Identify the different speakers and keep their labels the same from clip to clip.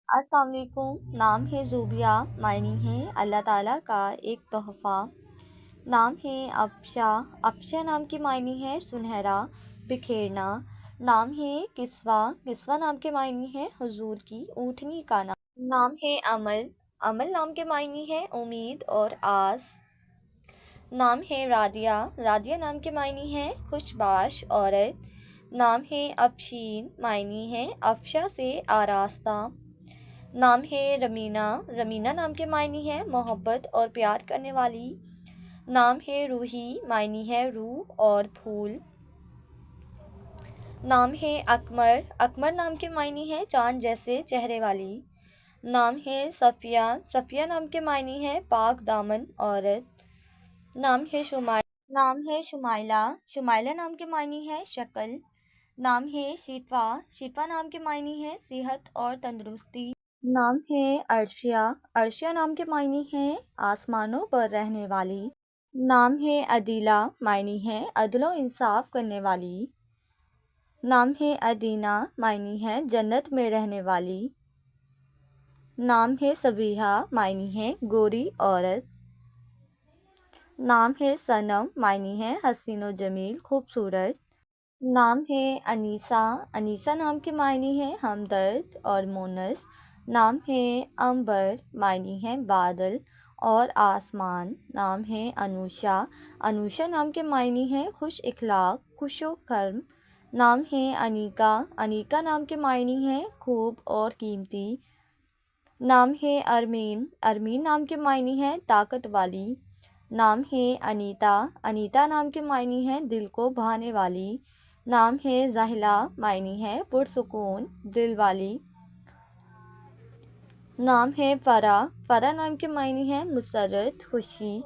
Speaker 1: السلام علیکم۔ نام ہے زوبیہ، معنی ہے اللہ تعالیٰ کا ایک تحفہ۔ نام ہے افشا، افشا نام کے معنی ہے سنہرا، بکھیرنا۔ نام ہے کسوہ، کسوہ نام کے معنی ہے حضور کی اونٹنی کا نام۔ نام ہے عمل، عمل نام کے معنی ہے امید اور آس۔ نام ہے رادیہ، رادیہ نام کے معنی ہے خوش باش عورت۔ نام ہے افشین، معنی ہے افشا سے آراستہ۔ نام ہے رمینہ، رمینہ نام کے معنی ہے محبت اور پیار کرنے والی۔ نام ہے روحی، معنی ہے روح اور پھول۔ نام ہے اقمر، اقمر نام کے معنی ہے چاند جیسے چہرے والی۔ نام ہے صفیہ، صفیہ نام کے معنی ہے پاک دامن عورت۔ نام ہے شمائلہ، شمائلہ نام کے معنی ہے شکل۔ نام ہے شفا، شفا نام کے معنی ہے صحت اور تندرستی۔ نام ہے عرشیہ، عرشیہ نام کے معنی ہے آسمانوں پر رہنے والی۔ نام ہے عدیلہ، معنی ہے عدل و انصاف کرنے والی۔ نام ہے ادینہ، معنی ہے جنت میں رہنے والی۔ نام ہے صبیحہ، معنی ہے گوری عورت۔ نام ہے صنم، معنی ہے حسین و جمیل خوبصورت۔ نام ہے انیسہ، انیسہ نام کے معنی ہے ہمدرد اور مونس۔ نام ہے عنبر، معنی ہے بادل اور آسمان۔ نام ہے انوشا، انوشا نام کے معنی ہے خوش اخلاق، خوش و خرم۔ نام ہے انیکا، انیکا نام کے معنی ہے خوب اور قیمتی۔ نام ہے ارمین، ارمین نام کے معنی ہے طاقت والی۔ نام ہے انیتا، انیتا نام کے معنی ہے دل کو بھانے والی۔ نام ہے زاہلہ، معنی ہے پرسکون دل والی۔ نام ہے فرح، فرح نام کے معنی ہے مسرت خوشی۔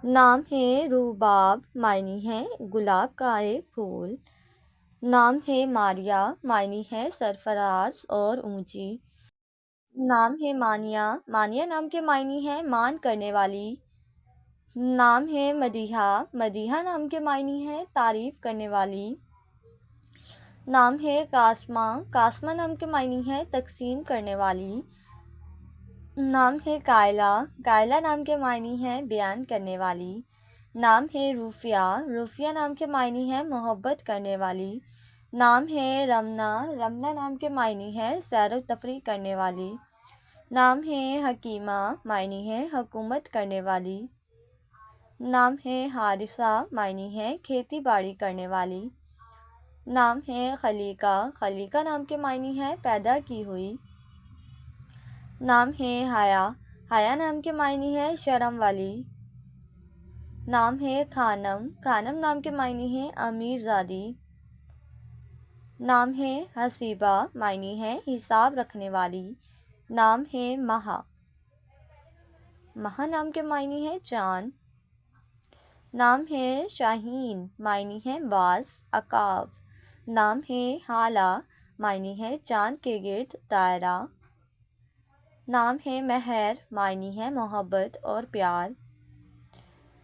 Speaker 1: نام ہے روباب، معنی ہے گلاب کا ایک پھول۔ نام ہے ماریہ، معنی ہے سرفراز اور اونچی۔ نام ہے مانیہ، مانیہ نام کے معنی ہے مان کرنے والی۔ نام ہے مدیحہ، مدیحہ نام کے معنی ہے تعریف کرنے والی۔ نام ہے قاسمہ، قاسمہ نام کے معنی ہے تقسیم کرنے والی۔ نام ہے قائلہ، قائلہ نام کے معنی ہے بیان کرنے والی۔ نام ہے روفیہ، روفیہ نام کے معنی ہے محبت کرنے والی۔ نام ہے رمنہ، رمنہ نام کے معنی ہے سیر و تفریح کرنے والی۔ نام ہے حکیمہ، معنی ہے حکومت کرنے والی۔ نام ہے حارثہ، معنی ہے کھیتی باڑی کرنے والی۔ نام ہے خلیقہ، خلیقہ نام کے معنی ہے پیدا کی ہوئی۔ نام ہے حیا، حیا نام کے معنی ہے شرم والی۔ نام ہے خانم، خانم نام کے معنی ہے امیر زادی۔ نام ہے حسیبہ، معنی ہے حساب رکھنے والی۔ نام ہے مہا، مہا نام کے معنی ہے چاند۔ نام ہے شاہین، معنی ہے باز عقاب۔ نام ہے حالہ، معنی ہے چاند کے گرد دائرہ۔ نام ہے مہر، معنی ہے محبت اور پیار۔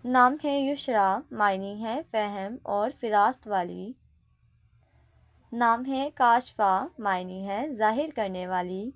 Speaker 1: نام ہے یسریٰ، معنی ہے فہم اور فراست والی۔ نام ہے کاشفہ، معنی ہے ظاہر کرنے والی۔